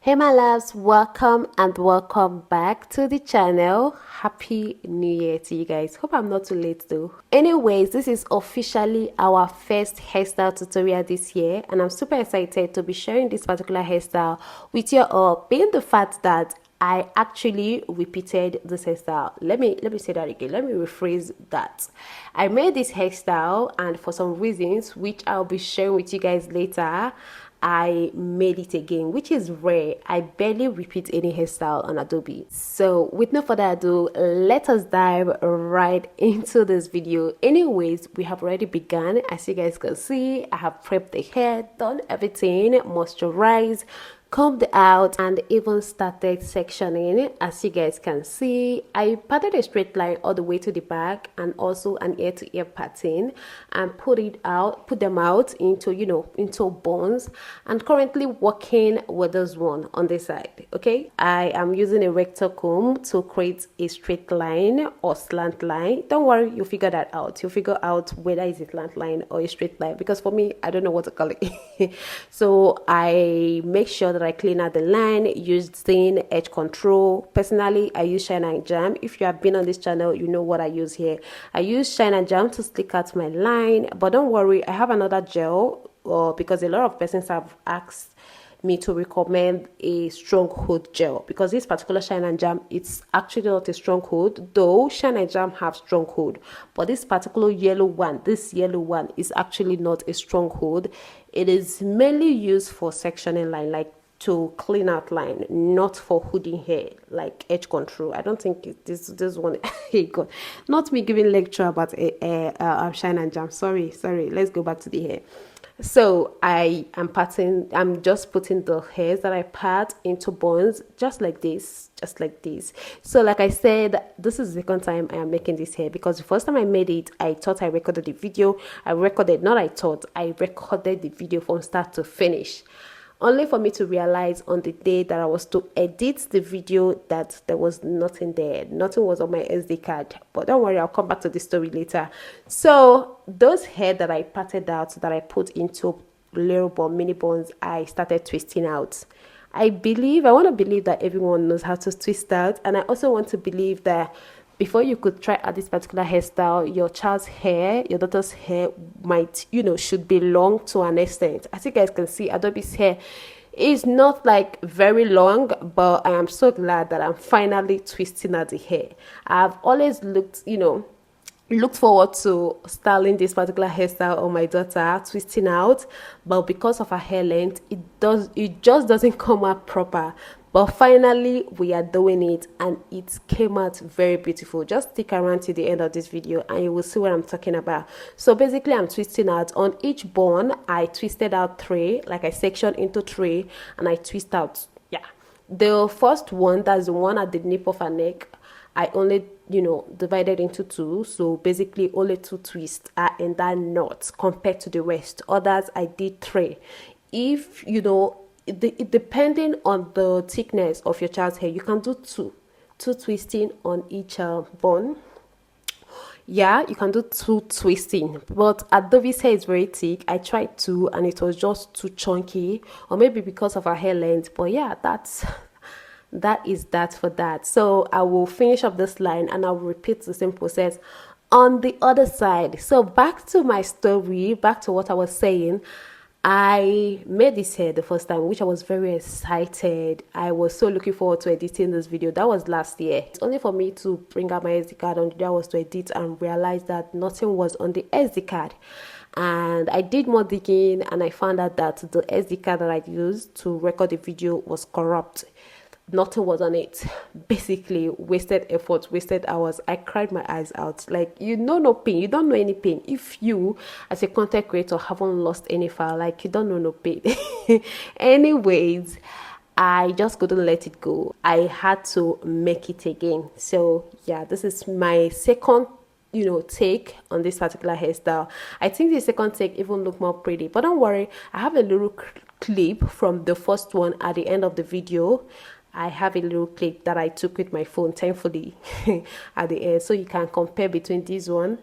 Hey my loves, welcome and welcome back to the channel. Happy New Year to you guys. Hope I'm not too late though. Anyways, this is officially our first hairstyle tutorial this year, and I'm super excited to be sharing this particular hairstyle with you all, being the fact that I actually repeated this hairstyle. Let me say that again. Let me rephrase that. I made this hairstyle, and for some reasons which I'll be sharing with you guys later, I made it again, which is rare. I barely repeat any hairstyle on Adobe. So with no further ado, let us dive right into this video. Anyways, we have already begun. As you guys can see, I have prepped the hair, done everything, moisturized, combed out, and even started sectioning. As you guys can see, I parted a straight line all the way to the back and also an ear to ear pattern, and put them out into into buns, and currently working with this one on this side. Okay, I am using a recto comb to create a straight line or slant line. Don't worry, you'll figure that out. You'll figure out whether it's a slant line or a straight line, because for me, I don't know what to call it. So I make sure that I clean out the line using edge control. Personally, I use shine and jam. If you have been on this channel, you know what I use here. I use shine and jam to slick out my line, but don't worry, I have another gel because a lot of persons have asked me to recommend a strong hood gel, because this particular shine and jam, it's actually not a strong hood, though shine and jam have strong hood, but this particular yellow one is actually not a strong hood. It is mainly used for sectioning line, like to clean out line, not for hooding hair like edge control. I don't think this one hey god, not me giving lecture about shine and jam. Sorry, let's go back to the hair. So I'm just putting the hairs that I part into buns, just like this. So like I said, this is the second time I am making this hair, because the first time I made it, I thought I recorded the video. I recorded the video from start to finish, only for me to realize on the day that I was to edit the video that there was nothing there. Nothing was on my SD card. But don't worry, I'll come back to the story later. So those hair that I parted out, that I put into little bun, mini buns, I started twisting out. I want to believe that everyone knows how to twist out. And I also want to believe that before you could try out this particular hairstyle, your child's hair, your daughter's hair might, should be long to an extent. As you guys can see, Adobe's hair is not like very long, but I am so glad that I'm finally twisting out the hair. I've always looked forward to styling this particular hairstyle on my daughter, twisting out, but because of her hair length, it just doesn't come out proper. But finally, we are doing it, and it came out very beautiful. Just stick around to the end of this video and you will see what I'm talking about. So basically, I'm twisting out. On each bun, I twisted out 3, like I sectioned into 3, and I twist out. Yeah. The first one, that's the one at the nape of her neck, I only, divided into 2. So basically, only 2 twists are in that knot compared to the rest. Others, I did 3. If, depending on the thickness of your child's hair, you can do two twisting on each bun. Yeah, you can do 2 twisting, but Adobe's hair is very thick. I tried 2 and it was just too chunky, or maybe because of her hair length. But yeah, that is that for that. So I will finish up this line and I will repeat the same process on the other side. So back to my story, back to what I was saying. I made this hair the first time, which I was very excited. I was so looking forward to editing this video. That was last year. It's only for me to bring out my SD card on the day I was to edit and realize that nothing was on the SD card. And I did more digging and I found out that the SD card that I used to record the video was corrupt. Nothing was on it. Basically, wasted effort, wasted hours. I cried my eyes out. Like, no pain. You don't know any pain. If you, as a content creator, haven't lost any file, like, you don't know no pain. Anyways, I just couldn't let it go. I had to make it again. So yeah, this is my second take on this particular hairstyle. I think the second take even look more pretty, but don't worry, I have a little clip from the first one at the end of the video. I have a little clip that I took with my phone, thankfully, at the end, so you can compare between this one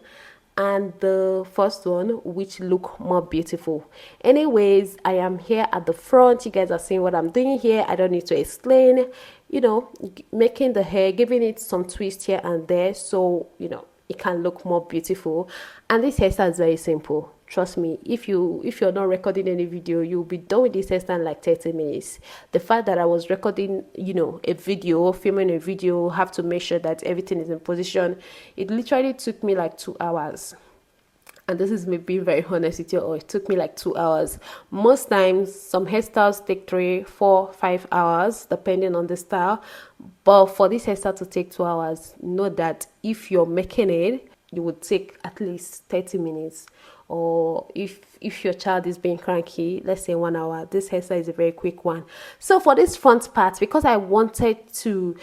and the first one, which look more beautiful. Anyways, I am here at the front. You guys are seeing what I'm doing here. I don't need to explain, you know, making the hair, giving it some twist here and there, so you know it can look more beautiful. And this hairstyle is very simple. Trust me, if you're not recording any video, you'll be done with this hairstyle in like 30 minutes. The fact that I was recording, you know, a video, filming a video, have to make sure that everything is in position, it literally took me like 2 hours. And this is me being very honest with you, or it took me like 2 hours. Most times some hairstyles take 3, 4, 5 hours depending on the style, but for this hairstyle to take 2 hours, know that if you're making it, you would take at least 30 minutes. Or if your child is being cranky, let's say 1 hour, this hairstyle is a very quick one. So for this front part, because I wanted to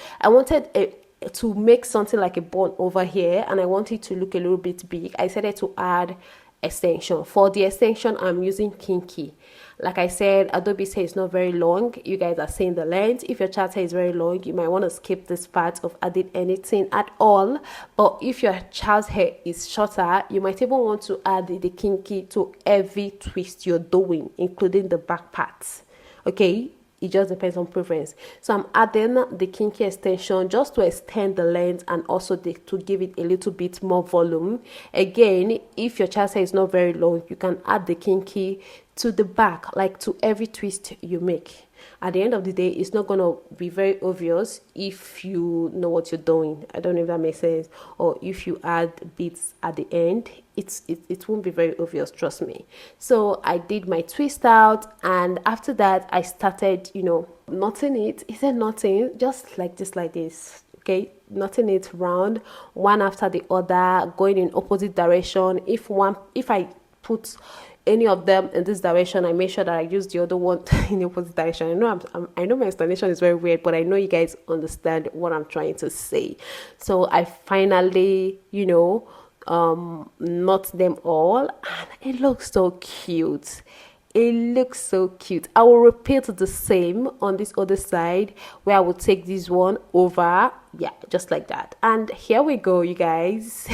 make something like a bun over here, and I want it to look a little bit big, I decided to add extension. For the extension, I'm using kinky. Like I said, Adobe's hair is not very long. You guys are seeing the length. If your child's hair is very long, you might want to skip this part of adding anything at all. But if your child's hair is shorter, you might even want to add the kinky to every twist you're doing, including the back parts. Okay, it just depends on preference. So I'm adding the kinky extension just to extend the length and also to give it a little bit more volume. Again, if your child's hair is not very long, you can add the kinky to the back, like to every twist you make. At the end of the day, it's not going to be very obvious if you know what you're doing. I don't know if that makes sense. Or if you add bits at the end, it won't be very obvious, trust me. So I did my twist out, and after that I started, you know, knotting it. Is it knotting? Just like this. Okay, knotting it round, one after the other, going in opposite direction. If I put any of them in this direction, I make sure that I use the other one in the opposite direction. I know my explanation is very weird, but I know you guys understand what I'm trying to say. So I finally, you know, knot them all, and it looks so cute. It looks so cute. I will repeat the same on this other side, where I will take this one over, yeah, just like that. And here we go, you guys.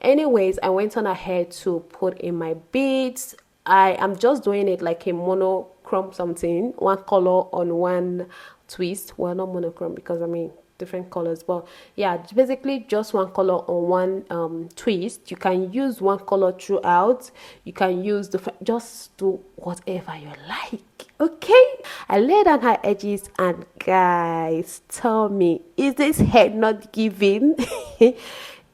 Anyways, I went on ahead to put in my beads. I am just doing it like a monochrome something, one color on one twist. Well, not monochrome, because I mean different colors, but yeah, basically just one color on one twist. You can use one color throughout. You can use just do whatever you like. Okay, I laid down her edges, and guys, tell me, is this hair not giving?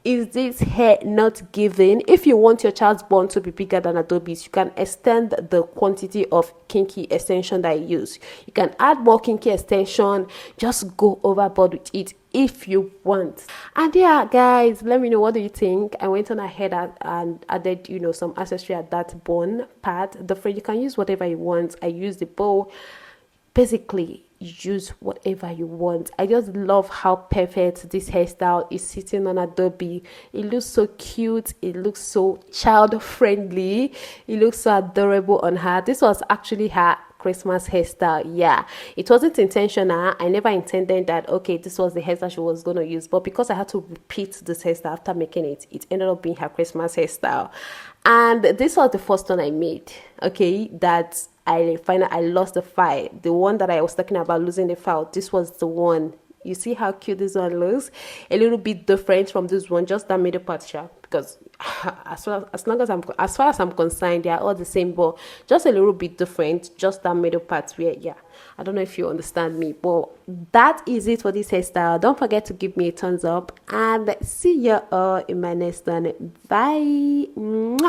Is this hair not giving? If you want your child's bun to be bigger than Adobe's, you can extend the quantity of kinky extension that I use. You can add more kinky extension. Just go overboard with it if you want. And yeah, guys, let me know, what do you think? I went on ahead and added, you know, some accessory at that bun part. The front, you can use whatever you want. I used the bow. Basically, use whatever you want. I just love how perfect this hairstyle is sitting on Adobe. It looks so cute. It looks so child friendly. It looks so adorable on her. This was actually her Christmas hairstyle. Yeah, it wasn't intentional. I never intended that, okay, this was the hairstyle she was going to use, but because I had to repeat this hairstyle after making it, it ended up being her Christmas hairstyle. And this was the first one I made, okay, that I lost the file. The one that I was talking about losing the file, this was the one. You see how cute this one looks? A little bit different from this one, just that middle part, because as far as I'm concerned, they are all the same, but just a little bit different, just that middle part where, yeah, I don't know if you understand me, but that is it for this hairstyle. Don't forget to give me a thumbs up, and see you all in my next one. Bye. Mwah.